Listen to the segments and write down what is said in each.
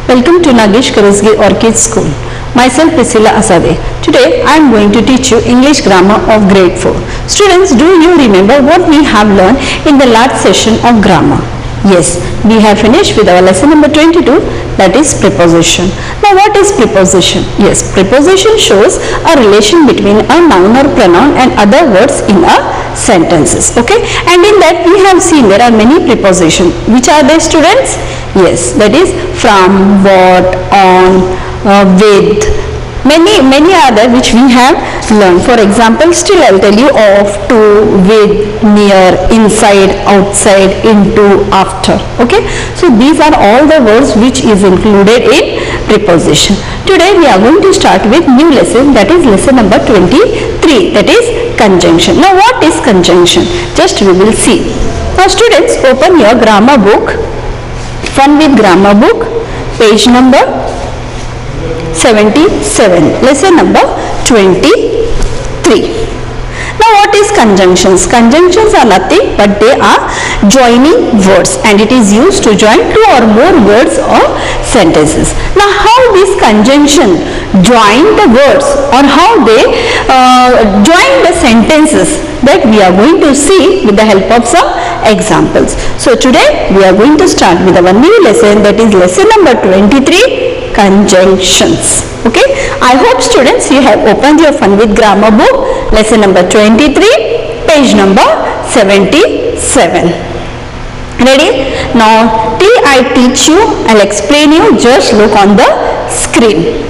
Welcome to Nagesh Karasgi Orchid School. Myself Priscilla Asade. Today I am going to teach you English grammar of grade 4. Students, do you remember what we have learned in the last session of grammar? Yes, we have finished with our lesson number 22, that is preposition. Now what is preposition? Yes, preposition shows a relation between a noun or pronoun and other words in a sentences. Okay, and in that we have seen there are many prepositions. Which are they, students? Yes, that is from, what, on, with, many other which we have learned. For example, still I'll tell you of, to, with, near, inside, outside, into, after. Okay, so these are all the words which is included in preposition. Today we are going to start with new lesson, that is lesson number 23, that is conjunction. Now what is conjunction? Just we will see. Now students, open your grammar book, Fun with Grammar book, page number 77, lesson number 23. Now what is conjunctions? Conjunctions are nothing but they are joining words, and it is used to join two or more words or sentences. Now how this conjunction join the words or how they join the sentences, that we are going to see with the help of some examples. So today we are going to start with our new lesson, that is lesson number 23, conjunctions. Okay, I hope students you have opened your Fun with Grammar book, lesson number 23, page number 77. Ready? Now till I teach you, I'll explain you, just look on the screen.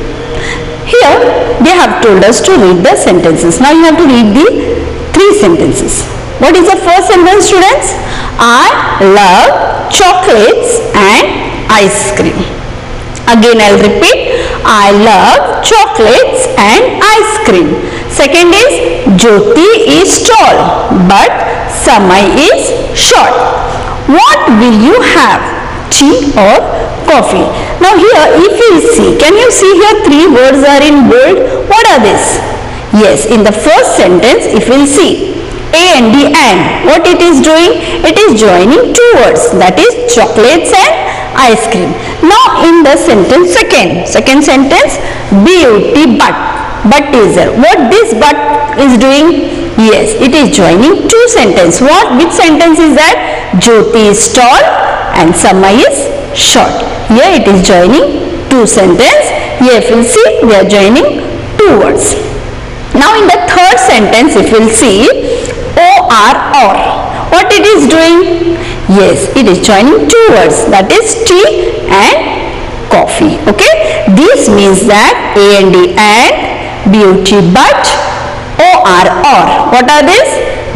Here they have told us to read the sentences. Now you have to read the three sentences. What is the first sentence, students? I love chocolates and ice cream. Again I'll repeat, I love chocolates and ice cream. Second is, Jyoti is tall but Samay is short. What will you have, tea or coffee? Now here if you see, can you see here three words are in bold? What are these? Yes, in the first sentence if you see, A and D and, what it is doing? It is joining two words, that is chocolates and ice cream. Now in the sentence second sentence, beauty but is there. What this but is doing? Yes, it is joining two sentences. Which sentence is that? Jyoti is tall and Samay is short. Here it is joining two sentences. Here if you see, we are joining two words. Now in the third sentence if you will see, or, what it is doing? Yes, it is joining two words, that is tea and coffee. Okay, this means that A and D and, beauty but, or. What are these?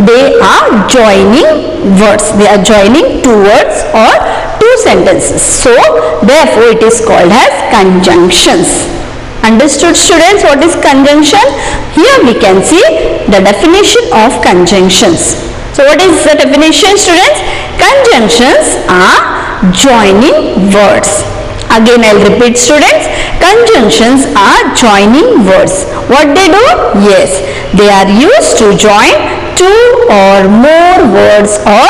They are joining words. They are joining two words or two sentences. So therefore it is called as conjunctions. Understood, students, what is conjunction? Here we can see the definition of conjunctions. So what is the definition, students? Conjunctions are joining words. Again I'll repeat, students, conjunctions are joining words. What they do? Yes, they are used to join two or more words or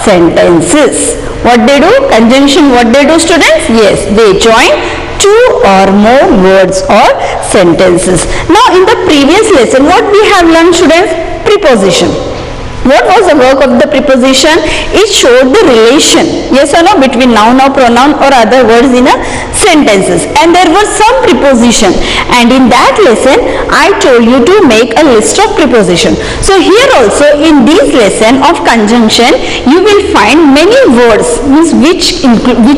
sentences. What they do? Conjunction, what they do, students? Yes, they join two or more words or sentences. Now in the previous lesson what we have learned, students? Preposition. What was the work of the preposition? It showed the relation, yes or no, between noun or pronoun or other words in a sentences, and there were some preposition, and in that lesson I told you to make a list of preposition. So here also in this lesson of conjunction you will find many words which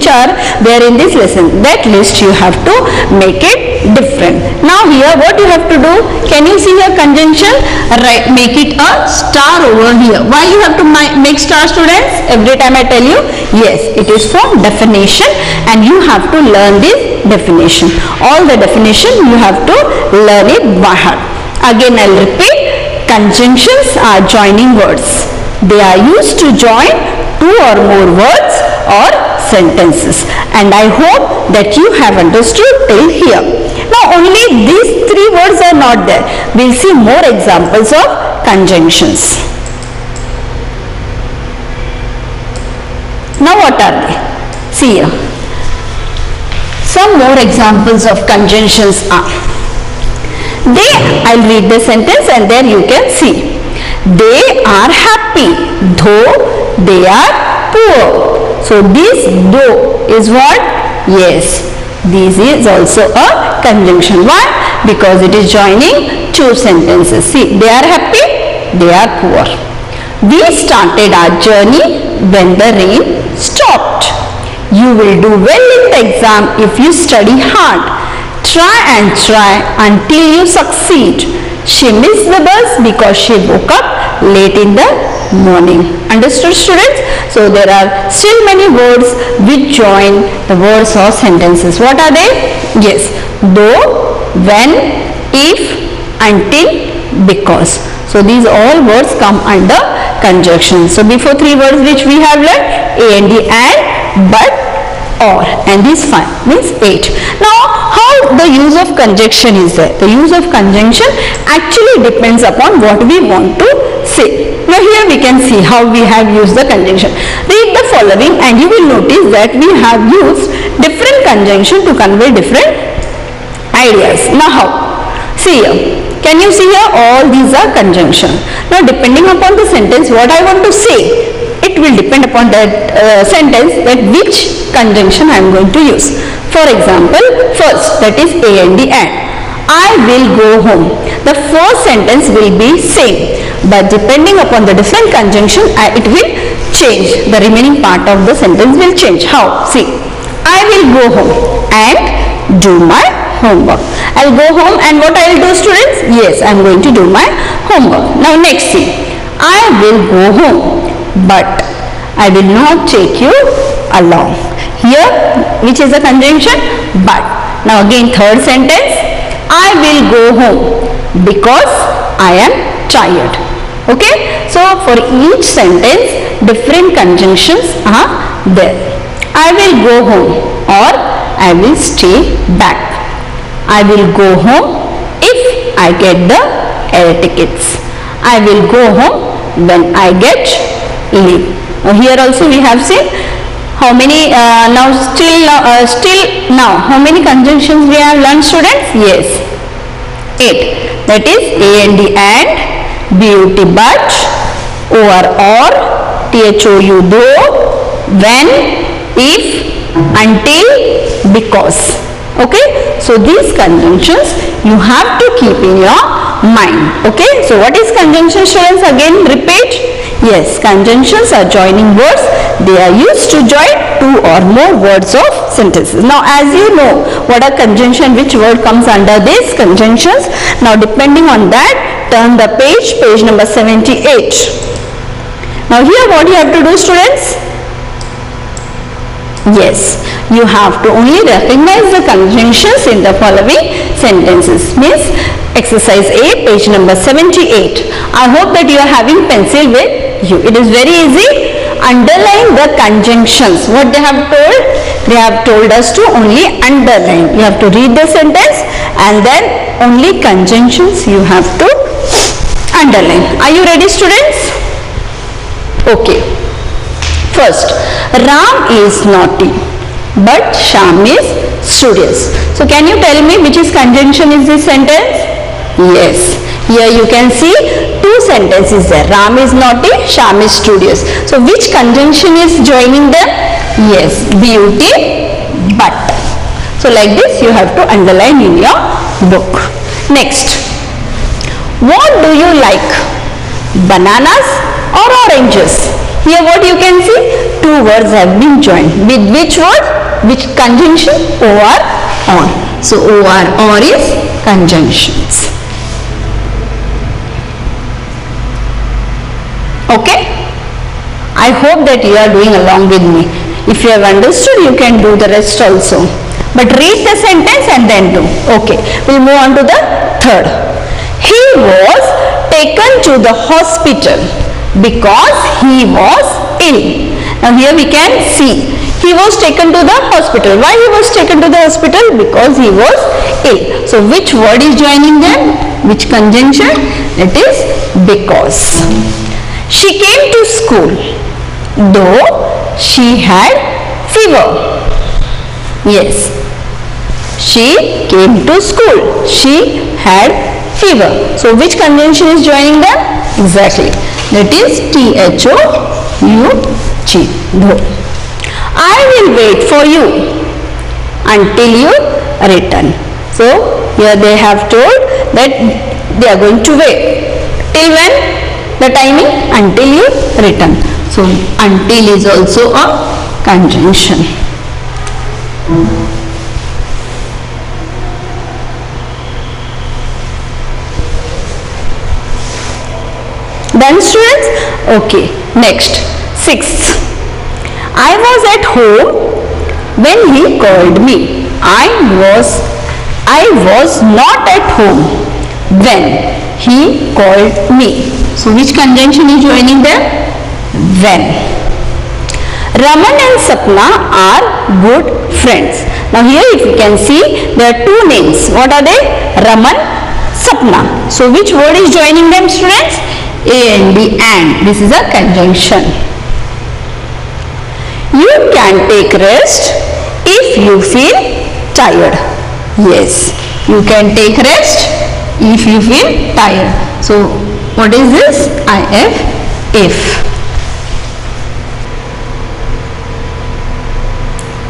are there in this lesson. That list you have to make it different. Now here what you have to do? Can you see here conjunction? Right, make it a star over here. Why you have to make star, students? Every time I tell you, yes, it is from definition and you have to learn this definition. All the definition you have to learn it by heart. Again I'll repeat, conjunctions are joining words. They are used to join two or more words or sentences, and I hope that you have understood till here. Now only these three words are not there. We'll see more examples of conjunctions. Now what are they? See here. So Some more examples of conjunctions are, they, I'll read the sentence and then you can see. They are happy, though they are poor. So this though is what? Yes, this is also a conjunction. Why? Because it is joining two sentences. See, they are happy, they are poor. We started our journey when the rain stopped. You will do well in the exam if you study hard. Try and try until you succeed. She missed the bus because she woke up late in the morning. Understood, students? So there are still many words which join the words or sentences. What are they? Yes, though, when, if, until, because. So these all words come under conjunction. So before three words which we have learned, and, but, or, and these 5 means 8. Now how the use of conjunction is there? The use of conjunction actually depends upon what we want to say. Now here we can see how we have used the conjunction. Read the following and you will notice that we have used different conjunction to convey different ideas. Now how? See here. Can you see here? All these are conjunction. Now depending upon the sentence what I want to say, it will depend upon that sentence that which conjunction I am going to use. For example, first, that is and. I will go home. The first sentence will be same, but depending upon the different conjunction it will change. The remaining part of the sentence will change. How? See, I will go home and do my homework. I'll go home and what I will do, students? Yes, I'm going to do my homework. Now next thing, I will go home, but I will not take you along. Here, which is a conjunction? But. Now again, third sentence, I will go home because I am tired. Okay? So for each sentence, different conjunctions are there. I will go home or I will stay back. I will go home if I get the air tickets. I will go home when I get leave. Here also we have seen how many still now how many conjunctions we have learned, students? Yes, 8. That is and, but, or, thou, though, when, if, until, because. Okay, so these conjunctions you have to keep in your mind. Okay, so what is conjunction, students? Again repeat. Yes, conjunctions are joining words. They are used to join two or more words of sentences. Now as you know what a conjunction, which word comes under these conjunctions. Now depending on that, turn the page number 78. Now here what you have to do, students? Yes, you have to only recognize the conjunctions in the following sentences. Means exercise A, page number 78. I hope that you are having pencil with you. It is very easy. Underline the conjunctions. What they have told? They have told us to only underline. You have to read the sentence and then only conjunctions you have to underline. Are you ready, students? Okay. First, Ram is naughty, but Shyam is studious. So can you tell me which is conjunction is this sentence? Yes. Here you can see two sentences there. Ram is naughty, Shyam is studious. So which conjunction is joining them? Yes, beauty, but. So like this you have to underline in your book. Next, what do you like? Bananas or oranges? Here what you can see? Two words have been joined. With which word? Which conjunction? Or, on. So or is conjunctions. Okay? I hope that you are doing along with me. If you have understood, you can do the rest also. But read the sentence and then do. Okay. We'll move on to the third. He was taken to the hospital because he was ill. Now here we can see. He was taken to the hospital. Why he was taken to the hospital? Because he was ill. So which word is joining them? Which conjunction? It is because. She came to school, though she had fever. Yes. She came to school. She had fever. So which conjunction is joining them? Exactly. That is THOUG. I will wait for you until you return. So here they have told that they are going to wait. Till when? The timing? Until you return. So until is also a conjunction. Done, students? Okay. Next, sixth. I was at home when he called me. I was not at home when he called me. So which conjunction is joining them? When. Raman and Sapna are good friends. Now here if you can see, there are two names. What are they? Raman, Sapna. So which word is joining them, students? And. This is a conjunction. You can take rest if you feel tired. Yes, you can take rest if you feel tired. So what is this? If.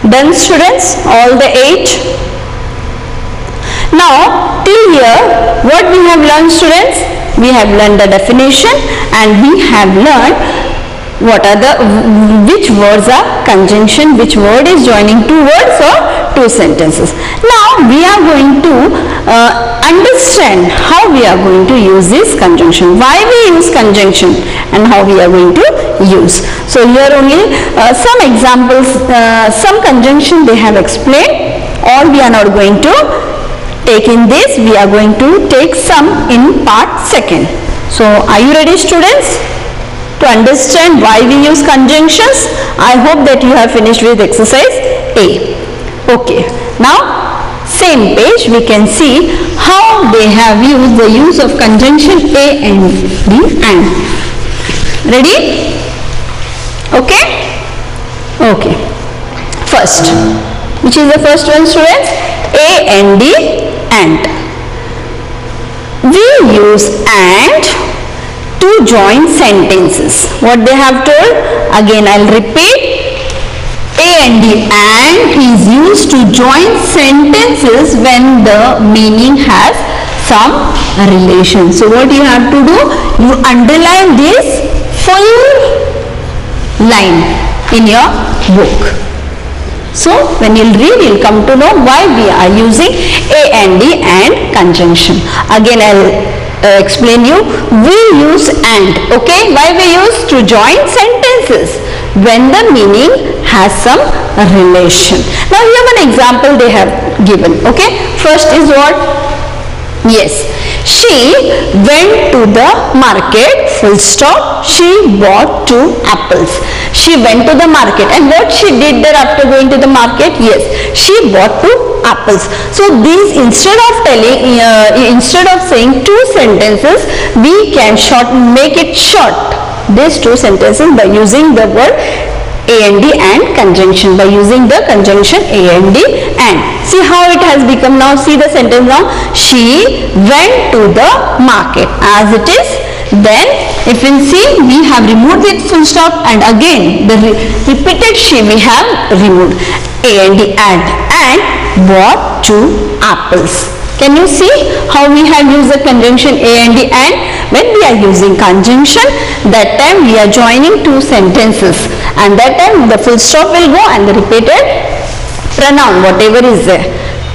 Done, students? All the 8. Now till here what we have learned, students? We have learned the definition and we have learned which words are conjunction, which word is joining two words or two sentences. Now we are going to understand how we are going to use this conjunction, why we use conjunction and how we are going to use. So here only some examples, some conjunction they have explained. All we are not going to take in this, we are going to take some in part second. So are you ready, students, to understand why we use conjunctions? I hope that you have finished with exercise A. Okay, now same page we can see how they have used the use of conjunction A and D and. Ready? Okay? Okay. First, which is the first one, students? A and D and. We use and to join sentences. What they have told? Again I'll repeat. A and D and is used to join sentences when the meaning has some relation. So what you have to do? You underline this full line in your book. So when you'll read, you'll come to know why we are using A and D and conjunction. Again I'll explain you. We use and. Okay, why we use? To join sentences when the meaning has some relation. Now here one example they have given. Okay, first is what? Yes, she went to the market, full stop. She bought 2 apples. She went to the market, and what she did there after going to the market? Yes, she bought 2 apples. So these, instead of saying 2 sentences, we can make it short. These 2 sentences by using the word A and D and conjunction, by using the conjunction A and D and. See how it has become now. See the sentence now. She went to the market as it is. Then if you see, we have removed the full stop and again the repeated she we have removed. A and D and bought 2 apples. Can you see how we have used the conjunction A and D and? When we are using conjunction, that time we are joining 2 sentences and that time the full stop will go and the repeated pronoun whatever is there.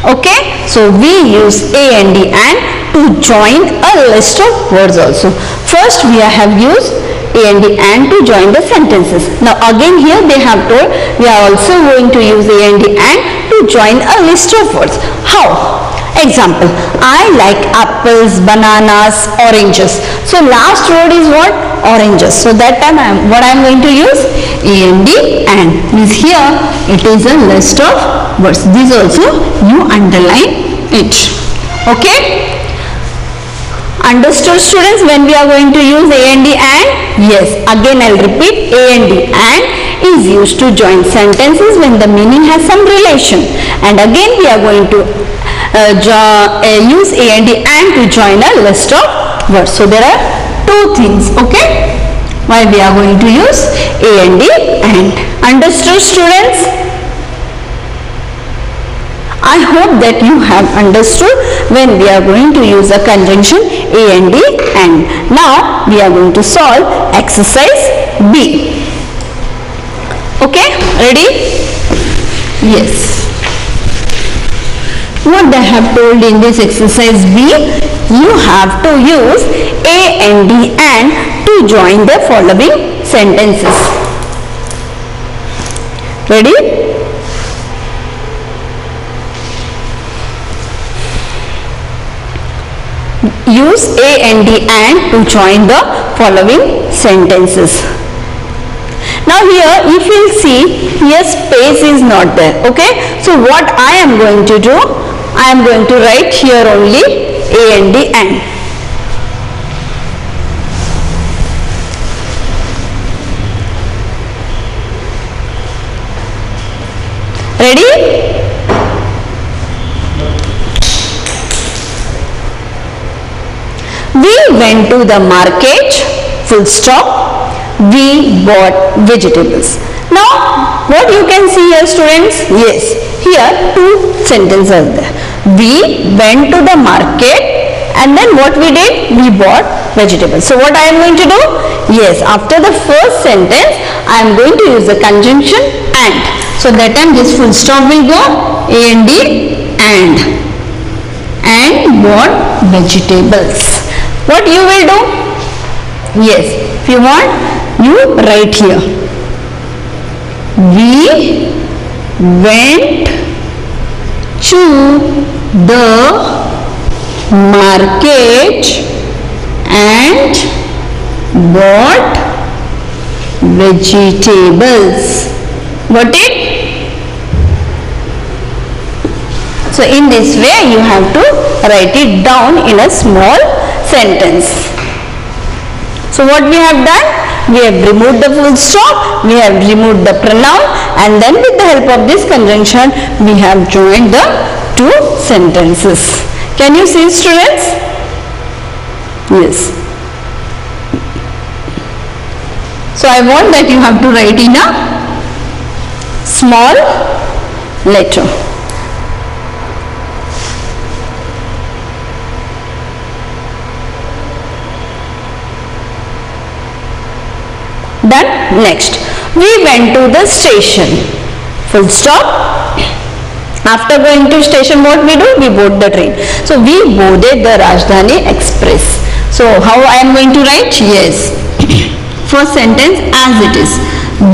Okay, so we use A and D and to join a list of words also. First we have used A and D and to join the sentences. Now again here they have told we are also going to use A and D and to join a list of words. How? Example, I like apples, bananas, oranges. So last word is what? Oranges. So that time I am going to use? A and D and. Means here it is a list of words. This also you underline it. Okay? Understood, students, when we are going to use A and D and? Yes, again I'll repeat. A and D and is used to join sentences when the meaning has some relation. And again we are going to use a and the and to join a list of words. So there are two things, okay, why we are going to use a and the and. Understood, students? I hope that you have understood when we are going to use a conjunction a and the and. Now we are going to solve exercise B. Okay, ready? Yes. What they have told in this exercise B, you have to use a and the and to join the following sentences. Ready? Use a and the and to join the following sentences. Now here if you see, here space is not there, okay. So what I am going to do, I am going to write here only a and the and. Ready? We went to the market, full stop, we bought vegetables. Now, what you can see here, students? Yes, here two sentences are there. We went to the market and then what we did? We bought vegetables. So, what I am going to do? Yes, after the first sentence, I am going to use the conjunction and. So, that time this full stop will go a and the and bought vegetables. What you will do? Yes, if you want, you write here. We went to the market and bought vegetables. Got it? So in this way you have to write it down in a small sentence. So what we have done? We have removed the full stop, we have removed the pronoun, and then with the help of this conjunction we have joined the two sentences. Can you see, students? Yes. So I want that you have to write in a small letter. Done. Next, we went to the station. Full stop. After going to station, what we do? We board the train. So we boarded the Rajdhani Express. So how I am going to write? Yes. First sentence as it is.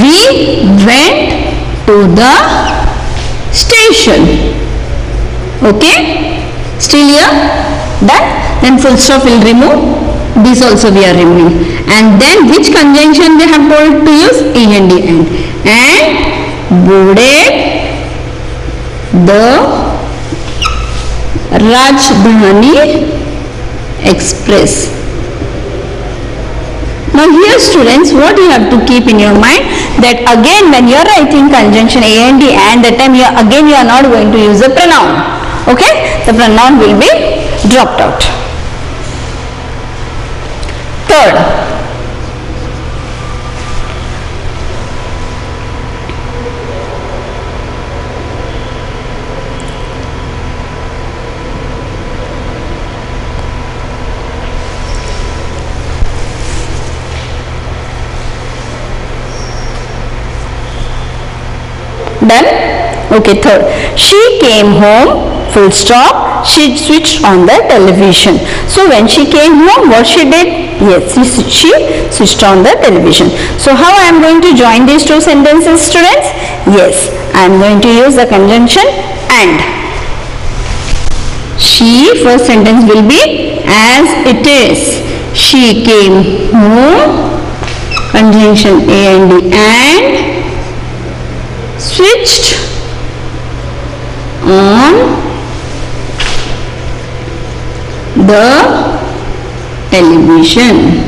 We went to the station. Okay? Still here? Done. Then full stop will remove. This also we are removing. And then which conjunction they have told to use? A and the and. And boarded the Rajdhani Express. Now here, students, what you have to keep in your mind, that again when you are writing conjunction a and the and, that time you are not going to use the pronoun. Okay? The pronoun will be dropped out. Third, done? Okay, third. She came home, full stop, she switched on the television. So when she came home, what she did? Yes, she switched on the television. So how I am going to join these two sentences, students? Yes, I am going to use the conjunction and. She, first sentence will be as it is. She came home, conjunction a and the and, switched on the television.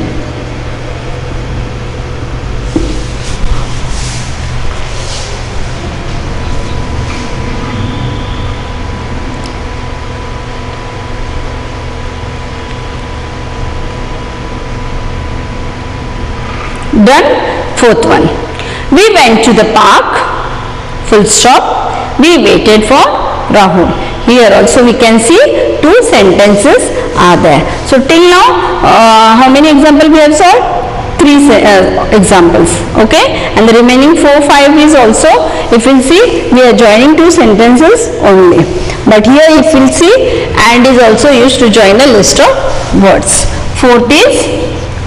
Done. Fourth one. We went to the park. Full stop. We waited for Rahul. Here also we can see two sentences are there. So till now, how many examples we have solved? Three examples. Okay, and the remaining 4, 5 is also, if you see, we are joining two sentences only. But here if you see, and is also used to join a list of words. Fourth is,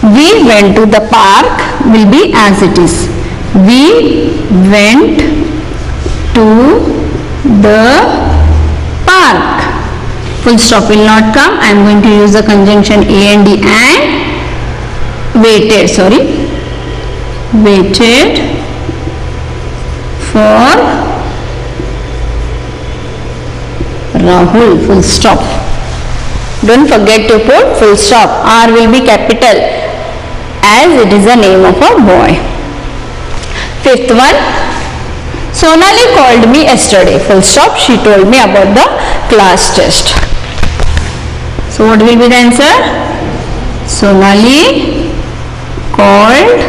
we went to the park will be as it is. We went to the park. Full stop will not come. I am going to use the conjunction and waited, waited for Rahul. Full stop. Don't forget to put full stop. R will be capital as it is the name of a boy. Fifth one. Sonali called me yesterday. Full stop. She told me about the class test. So what will be the answer? Sonali called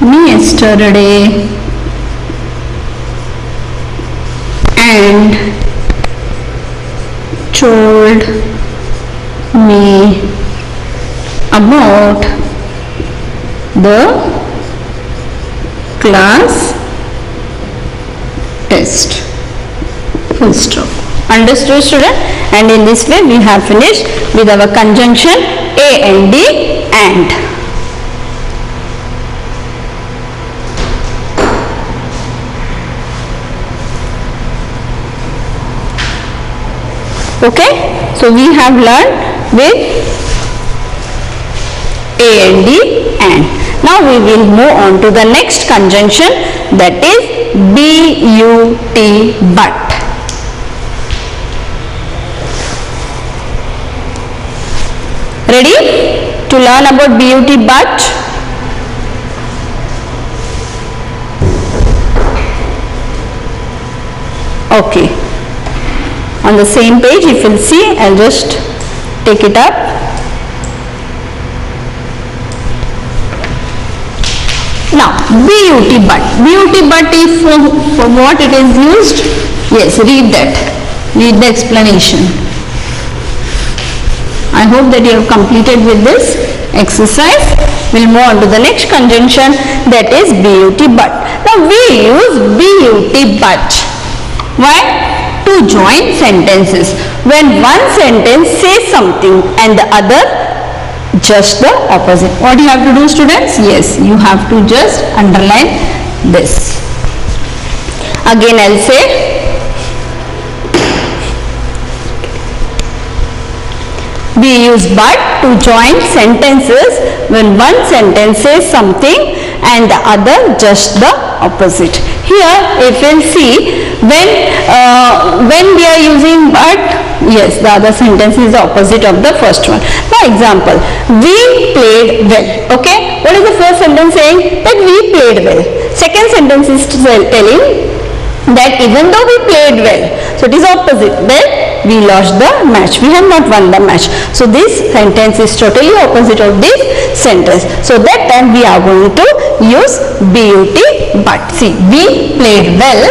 me yesterday and told me about the class test. Full stop. Understood, student? And in this way we have finished with our conjunction and, and. Okay, so we have learned with and. Now we will move on to the next conjunction, that is but. Ready to learn about but? Okay. On the same page, if you'll see, I'll just take it up. Now, but is for what it is used? Yes, read that. Read the explanation. I hope that you have completed with this exercise. We'll move on to the next conjunction, that is but. Now, we use but. Why? To join sentences. When one sentence says something and the other just the opposite. What you have to do, students? Yes, you have to just underline this. Again I'll say, we use but to join sentences when one sentence says something and the other just the opposite. Here if you'll see, when we are using but, yes, the other sentence is the opposite of the first one. Now example, we played well. Okay, what is the first sentence saying? That we played well. Second sentence is telling that even though we played well, so it is opposite, that we lost the match, we have not won the match. So this sentence is totally opposite of this sentence. So that time we are going to use but. See, we played well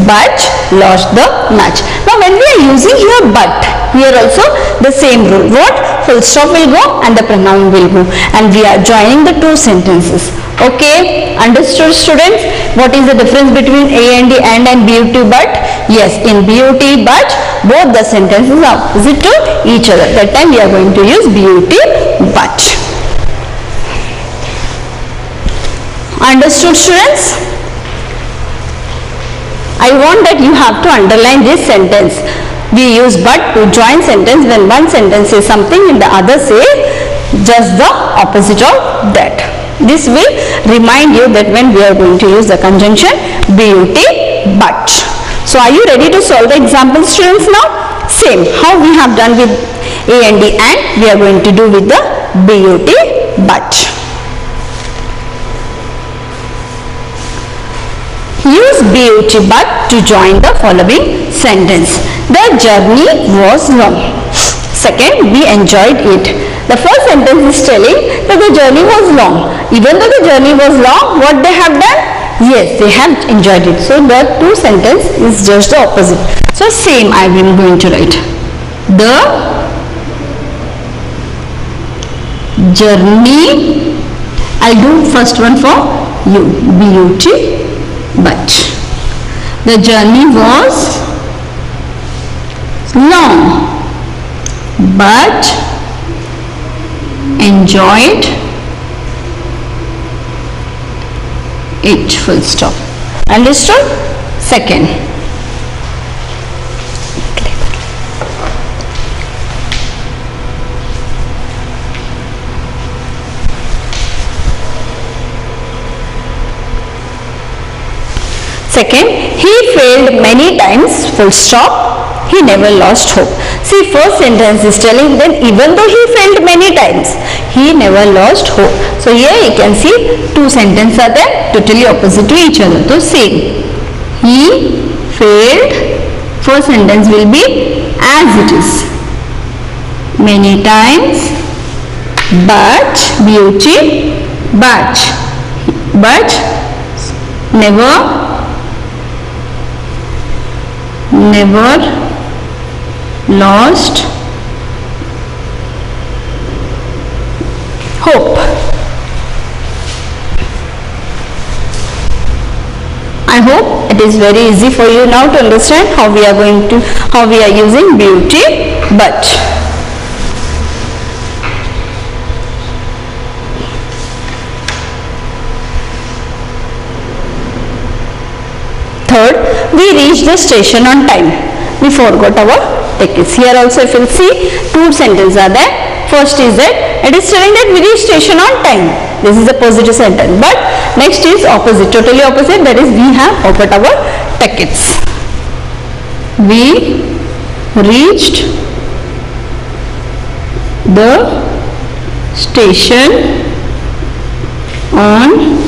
but lost the match. Now when we are using here but, here also the same rule. What? Full stop will go and the pronoun will go, and we are joining the two sentences. Okay, understood, students? What is the difference between and but? Yes, in but both the sentences are opposite to each other. That time we are going to use but. Understood, students? I want that you have to underline this sentence. We use but to join sentence when one sentence says something and the other says just the opposite of that. This will remind you that when we are going to use the conjunction but. So are you ready to solve the example, students, now? Same, how we have done with and we are going to do with the but. Use but to join the following sentence. The journey was long. Second, we enjoyed it. The first sentence is telling that the journey was long. Even though the journey was long, what they have done? Yes, they have enjoyed it. So the two sentence is just the opposite. So same I am going to write. The journey, I'll do first one for you, B-U-T, but. The journey was long, but enjoyed it, full stop. Understood? Second. Second, he failed many times, full stop, he never lost hope. See, first sentence is telling that even though he failed many times, he never lost hope. So here you can see two sentences are there, totally opposite to each other. So same, he failed, first sentence will be as it is, many times, but, beauty, but never lost hope. I hope it is very easy for you now to understand how we are using beauty, but. Third, we reached the station on time. We forgot our tickets. Here also if you see, two sentences are there. First is that it is telling that we reached station on time. This is a positive sentence. But next is opposite, totally opposite. That is we have forgot our tickets. We reached the station on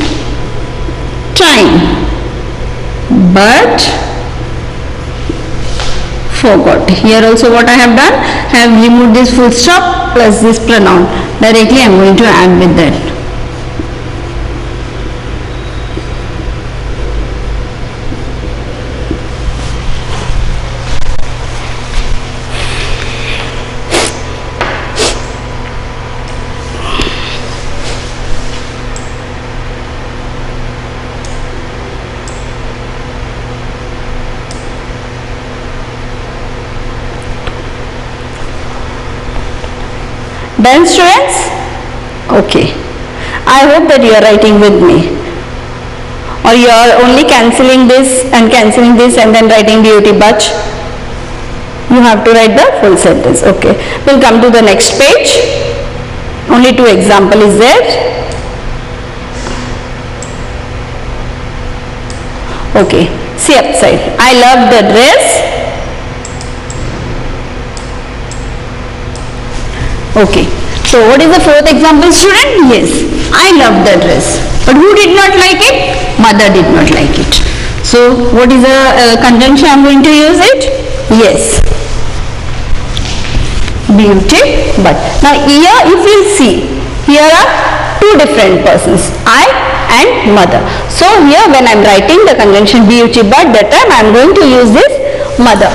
time, but forgot. Here also what I have done, I have removed this full stop plus this pronoun. Directly I am going to add with that. Done, students? Okay. I hope that you are writing with me. Or you are only cancelling this and then writing beauty, but you have to write the full sentence. Okay. We'll come to the next page. Only two example is there. Okay. See upside. I love the dress. Okay, so what is the fourth example, student? Yes, I love the dress. But who did not like it? Mother did not like it. So what is the conjunction I am going to use it? Yes, beauty, but. Now here if you see, here are two different persons, I and mother. So here when I am writing the conjunction beauty but, that time I am going to use this mother.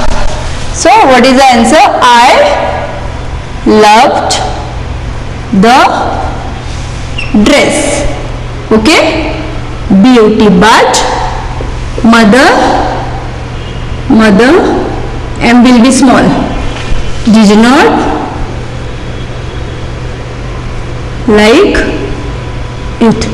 So what is the answer? I loved the dress. Okay, beauty but, mother M will be small, did not like it.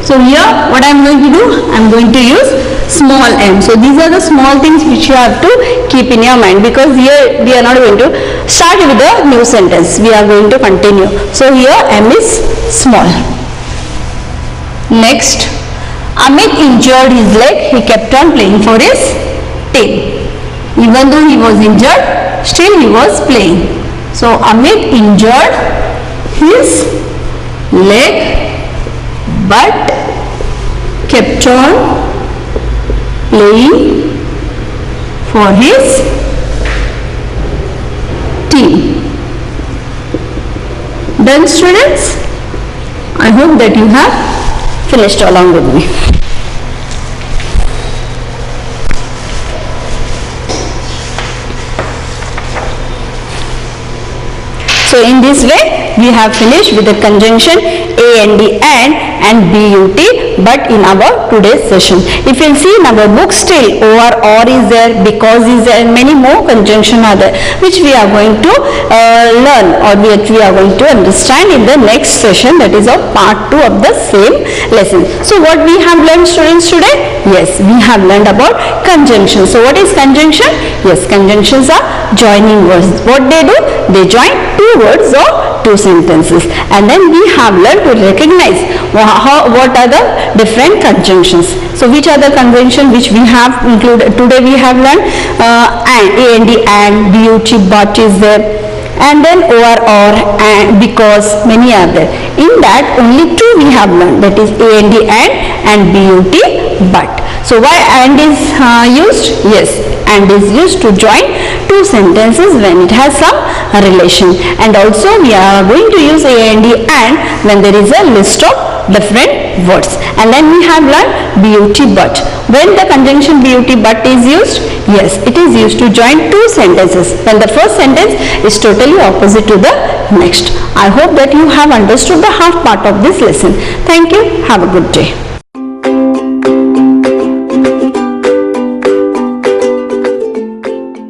So here what I am going to do, I am going to use small m. So these are the small things which you have to keep in your mind, because here we are not going to start with the new sentence, we are going to continue. So here m is small. Next, Amit injured his leg, he kept on playing for his team. Even though he was injured, still he was playing. So Amit injured his leg but kept on playing for his team. Done, students? I hope that you have finished along with me. So in this way we have finished with the conjunction A and D and BUT, but in our today's session. If you see in our book still or is there, because is there, and many more conjunction are there which we are going to learn or which we are going to understand in the next session, that is of part 2 of the same lesson. So what we have learned, students, today? Yes, we have learned about conjunction. So what is conjunction? Yes, conjunctions are joining words. What they do? They join two words or two sentences. And then we have learned to recognize what are the different conjunctions. So which are the conjunctions which we have included? Today we have learned and, but, but is there. And then or, and, because, many are there. In that only two we have learned, that is and but, but. So why and is used? Yes, and is used to join two sentences when it has some relation. And also we are going to use and when there is a list of different words. And then we have learned but. When the conjunction but is used? Yes, it is used to join two sentences when the first sentence is totally opposite to the next. I hope that you have understood the half part of this lesson. Thank you. Have a good day.